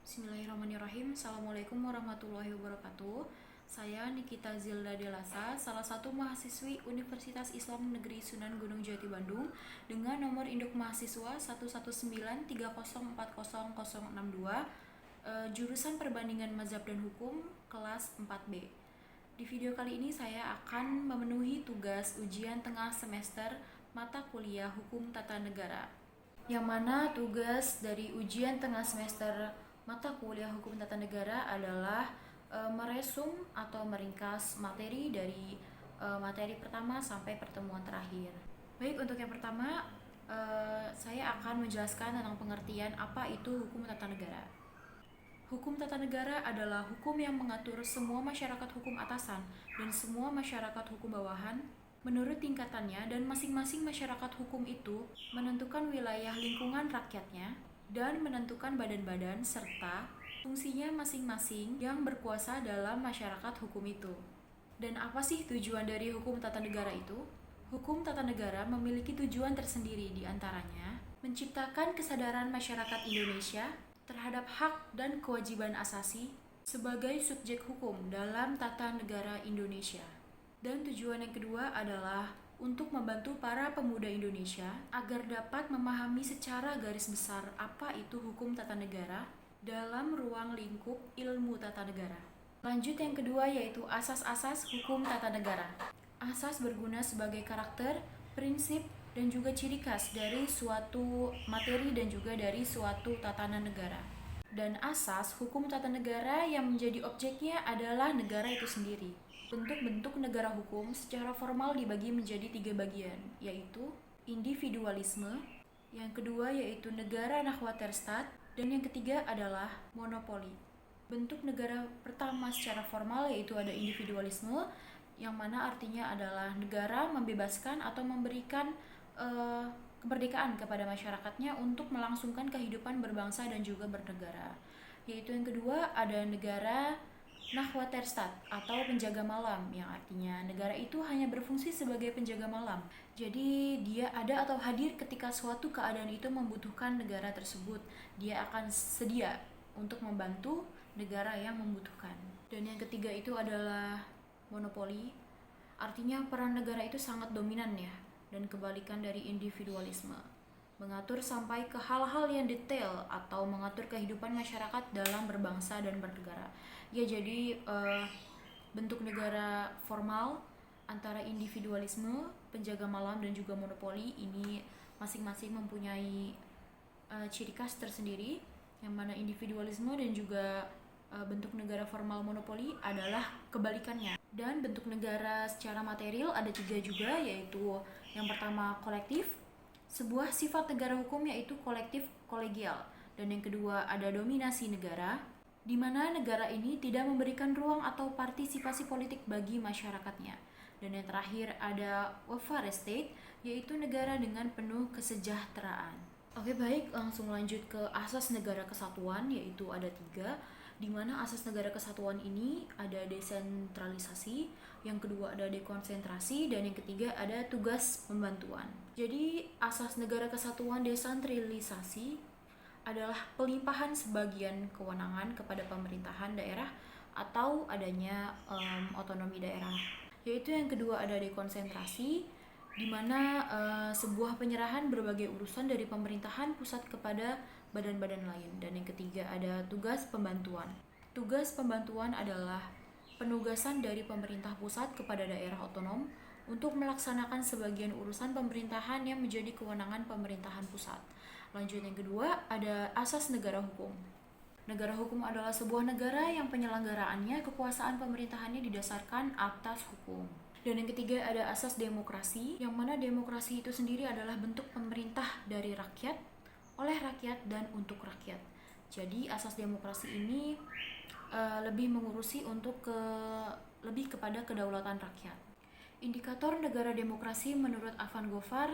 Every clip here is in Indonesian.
Bismillahirrahmanirrahim. Assalamualaikum warahmatullahi wabarakatuh. Saya Nikita Zilda Delasa, salah satu mahasiswi Universitas Islam Negeri Sunan Gunung Jati Bandung dengan nomor induk mahasiswa 11930400062, jurusan Perbandingan Mazhab dan Hukum, kelas 4B. Di video kali ini saya akan memenuhi tugas ujian tengah semester mata kuliah Hukum Tata Negara. Yang mana tugas dari ujian tengah semester mata kuliah Hukum Tata Negara adalah meresum atau meringkas materi dari materi pertama sampai pertemuan terakhir. Baik, untuk yang pertama, saya akan menjelaskan tentang pengertian apa itu Hukum Tata Negara. Hukum tata negara adalah hukum yang mengatur semua masyarakat hukum atasan dan semua masyarakat hukum bawahan menurut tingkatannya, dan masing-masing masyarakat hukum itu menentukan wilayah lingkungan rakyatnya dan menentukan badan-badan serta fungsinya masing-masing yang berkuasa dalam masyarakat hukum itu. Dan apa sih tujuan dari hukum tata negara itu? Hukum tata negara memiliki tujuan tersendiri, di antaranya menciptakan kesadaran masyarakat Indonesia terhadap hak dan kewajiban asasi sebagai subjek hukum dalam tata negara Indonesia. Dan tujuan yang kedua adalah untuk membantu para pemuda Indonesia agar dapat memahami secara garis besar apa itu hukum tata negara dalam ruang lingkup ilmu tata negara. Lanjut, yang kedua yaitu asas-asas hukum tata negara. Asas berguna sebagai karakter, prinsip, dan juga ciri khas dari suatu materi dan juga dari suatu tatanan negara. Dan asas hukum tata negara yang menjadi objeknya adalah negara itu sendiri. Bentuk-bentuk negara hukum secara formal dibagi menjadi 3 bagian, yaitu individualisme, yang kedua yaitu negara Nakhwaterstat, dan yang ketiga adalah monopoli. Bentuk negara pertama secara formal yaitu ada individualisme, yang mana artinya adalah negara membebaskan atau memberikan kemerdekaan kepada masyarakatnya untuk melangsungkan kehidupan berbangsa dan juga bernegara. Yaitu yang kedua ada negara Nakhwaterstat atau penjaga malam, yang artinya negara itu hanya berfungsi sebagai penjaga malam. Jadi dia ada atau hadir ketika suatu keadaan itu membutuhkan negara tersebut. Dia akan sedia untuk membantu negara yang membutuhkan. Dan yang ketiga itu adalah monopoli. Artinya peran negara itu sangat dominan ya, dan kebalikan dari individualisme. Mengatur sampai ke hal-hal yang detail atau mengatur kehidupan masyarakat dalam berbangsa dan bernegara. Ya, jadi bentuk negara formal antara individualisme, penjaga malam, dan juga monopoli ini masing-masing mempunyai ciri khas tersendiri, yang mana individualisme dan juga bentuk negara formal monopoli adalah kebalikannya. Dan bentuk negara secara material ada 3 juga, yaitu yang pertama kolektif, sebuah sifat negara hukum yaitu kolektif kolegial. Dan yang kedua ada dominasi negara, di mana negara ini tidak memberikan ruang atau partisipasi politik bagi masyarakatnya. Dan yang terakhir ada welfare state, yaitu negara dengan penuh kesejahteraan. Oke, baik, langsung lanjut ke asas negara kesatuan, yaitu ada 3, di mana asas negara kesatuan ini ada desentralisasi, yang kedua ada dekonsentrasi, dan yang ketiga ada tugas pembantuan. Jadi asas negara kesatuan desentralisasi adalah pelimpahan sebagian kewenangan kepada pemerintahan daerah atau adanya otonomi daerah. Yaitu yang kedua ada dekonsentrasi, di mana sebuah penyerahan berbagai urusan dari pemerintahan pusat kepada badan-badan lain. Dan yang ketiga ada tugas pembantuan. Tugas pembantuan adalah penugasan dari pemerintah pusat kepada daerah otonom untuk melaksanakan sebagian urusan pemerintahan yang menjadi kewenangan pemerintahan pusat. Lanjut, yang kedua ada asas negara hukum. Negara hukum adalah sebuah negara yang penyelenggaraannya kekuasaan pemerintahannya didasarkan atas hukum. Dan yang ketiga ada asas demokrasi, yang mana demokrasi itu sendiri adalah bentuk pemerintah dari rakyat, oleh rakyat, dan untuk rakyat. Jadi asas demokrasi ini lebih mengurusi untuk lebih kepada kedaulatan rakyat. Indikator negara demokrasi menurut Afan Gofar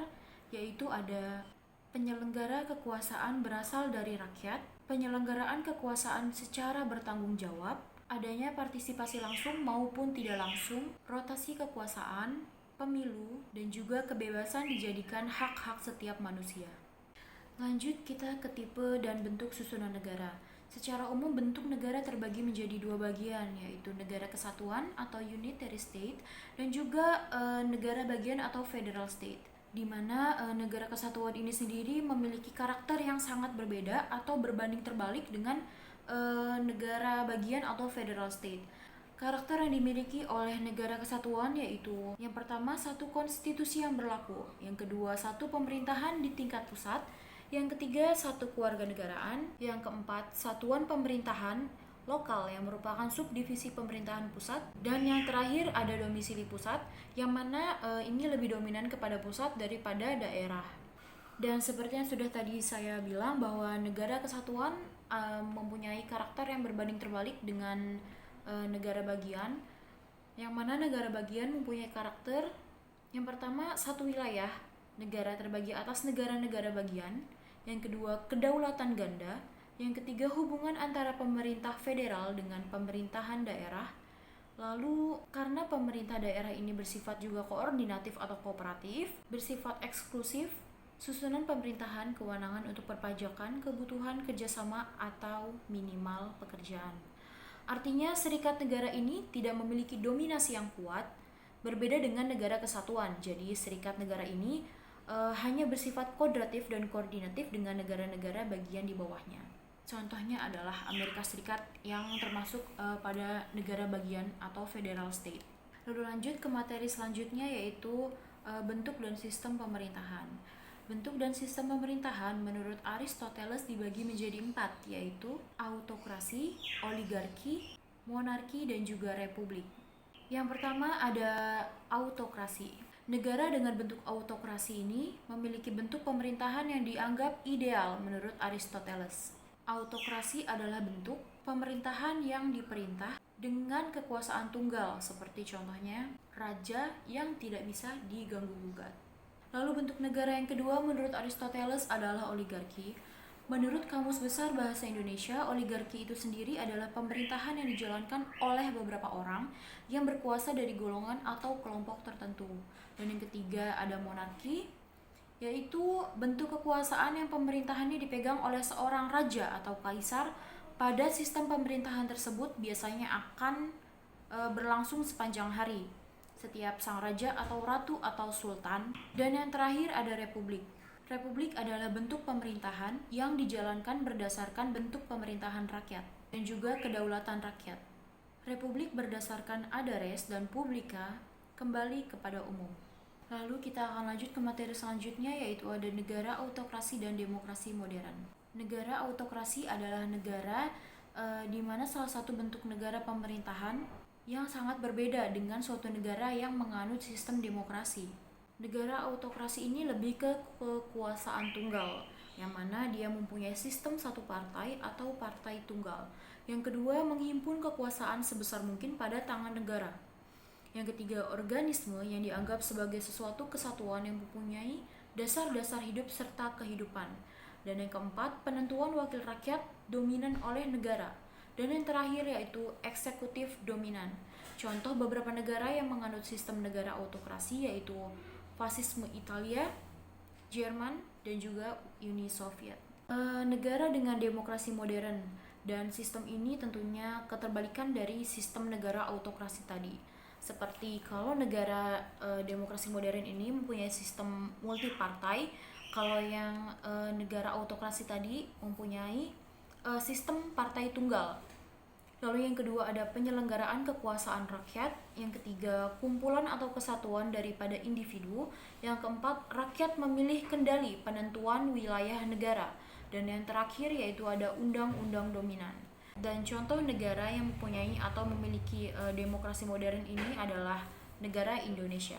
yaitu ada penyelenggara kekuasaan berasal dari rakyat, penyelenggaraan kekuasaan secara bertanggung jawab, adanya partisipasi langsung maupun tidak langsung, rotasi kekuasaan, pemilu, dan juga kebebasan dijadikan hak-hak setiap manusia. Lanjut kita ke tipe dan bentuk susunan negara. Secara umum bentuk negara terbagi menjadi dua bagian, yaitu negara kesatuan atau unitary state dan juga negara bagian atau federal state, di mana negara kesatuan ini sendiri memiliki karakter yang sangat berbeda atau berbanding terbalik dengan negara bagian atau federal state. Karakter yang dimiliki oleh negara kesatuan yaitu yang pertama, satu konstitusi yang berlaku, yang kedua, satu pemerintahan di tingkat pusat, yang ketiga, satu kewarganegaraan, yang keempat, satuan pemerintahan lokal yang merupakan subdivisi pemerintahan pusat, dan yang terakhir ada domisili pusat, yang mana ini lebih dominan kepada pusat daripada daerah. Dan seperti yang sudah tadi saya bilang bahwa negara kesatuan mempunyai karakter yang berbanding terbalik dengan negara bagian, yang mana negara bagian mempunyai karakter yang pertama, satu wilayah, negara terbagi atas negara-negara bagian, yang kedua, kedaulatan ganda, yang ketiga, hubungan antara pemerintah federal dengan pemerintahan daerah. Lalu, karena pemerintah daerah ini bersifat juga koordinatif atau kooperatif, bersifat eksklusif, susunan pemerintahan, kewenangan untuk perpajakan, kebutuhan kerjasama atau minimal pekerjaan. Artinya, serikat negara ini tidak memiliki dominasi yang kuat, berbeda dengan negara kesatuan. Jadi, serikat negara ini hanya bersifat kooperatif dan koordinatif dengan negara-negara bagian di bawahnya. Contohnya adalah Amerika Serikat yang termasuk pada negara bagian atau federal state. Lalu lanjut ke materi selanjutnya, yaitu bentuk dan sistem pemerintahan. Bentuk dan sistem pemerintahan menurut Aristoteles dibagi menjadi 4, yaitu autokrasi, oligarki, monarki, dan juga republik. Yang pertama ada autokrasi. Negara dengan bentuk autokrasi ini memiliki bentuk pemerintahan yang dianggap ideal menurut Aristoteles. Autokrasi adalah bentuk pemerintahan yang diperintah dengan kekuasaan tunggal, seperti contohnya raja yang tidak bisa diganggu-gugat. Lalu bentuk negara yang kedua menurut Aristoteles adalah oligarki. Menurut Kamus Besar Bahasa Indonesia, oligarki itu sendiri adalah pemerintahan yang dijalankan oleh beberapa orang yang berkuasa dari golongan atau kelompok tertentu. Dan yang ketiga ada monarki, yaitu bentuk kekuasaan yang pemerintahannya dipegang oleh seorang raja atau kaisar. Pada sistem pemerintahan tersebut biasanya akan berlangsung sepanjang hari, setiap sang raja atau ratu atau sultan. Dan yang terakhir ada republik. Republik adalah bentuk pemerintahan yang dijalankan berdasarkan bentuk pemerintahan rakyat dan juga kedaulatan rakyat. Republik berdasarkan ada res dan publica kembali kepada umum. Lalu kita akan lanjut ke materi selanjutnya, yaitu ada negara autokrasi dan demokrasi modern. Negara autokrasi adalah negara di mana salah satu bentuk negara pemerintahan yang sangat berbeda dengan suatu negara yang menganut sistem demokrasi. Negara autokrasi ini lebih ke kekuasaan tunggal, yang mana dia mempunyai sistem satu partai atau partai tunggal. Yang kedua, menghimpun kekuasaan sebesar mungkin pada tangan negara. Yang ketiga, organisme yang dianggap sebagai sesuatu kesatuan yang mempunyai dasar-dasar hidup serta kehidupan. Dan yang keempat, penentuan wakil rakyat dominan oleh negara. Dan yang terakhir yaitu eksekutif dominan. Contoh beberapa negara yang menganut sistem negara autokrasi yaitu fasisme Italia, Jerman, dan juga Uni Soviet. Negara dengan demokrasi modern, dan sistem ini tentunya keterbalikan dari sistem negara autokrasi tadi. Seperti kalau negara demokrasi modern ini mempunyai sistem multipartai, kalau yang negara autokrasi tadi mempunyai sistem partai tunggal. Lalu yang kedua ada penyelenggaraan kekuasaan rakyat. Yang ketiga, kumpulan atau kesatuan daripada individu. Yang keempat, rakyat memilih kendali penentuan wilayah negara. Dan yang terakhir yaitu ada undang-undang dominan. Dan contoh negara yang mempunyai atau memiliki demokrasi modern ini adalah negara Indonesia.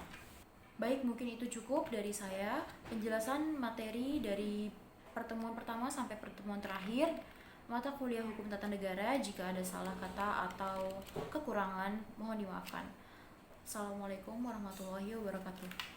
Baik, mungkin itu cukup dari saya penjelasan materi dari pertemuan pertama sampai pertemuan terakhir mata kuliah Hukum Tata Negara. Jika ada salah kata atau kekurangan, mohon dimaafkan. Assalamualaikum warahmatullahi wabarakatuh.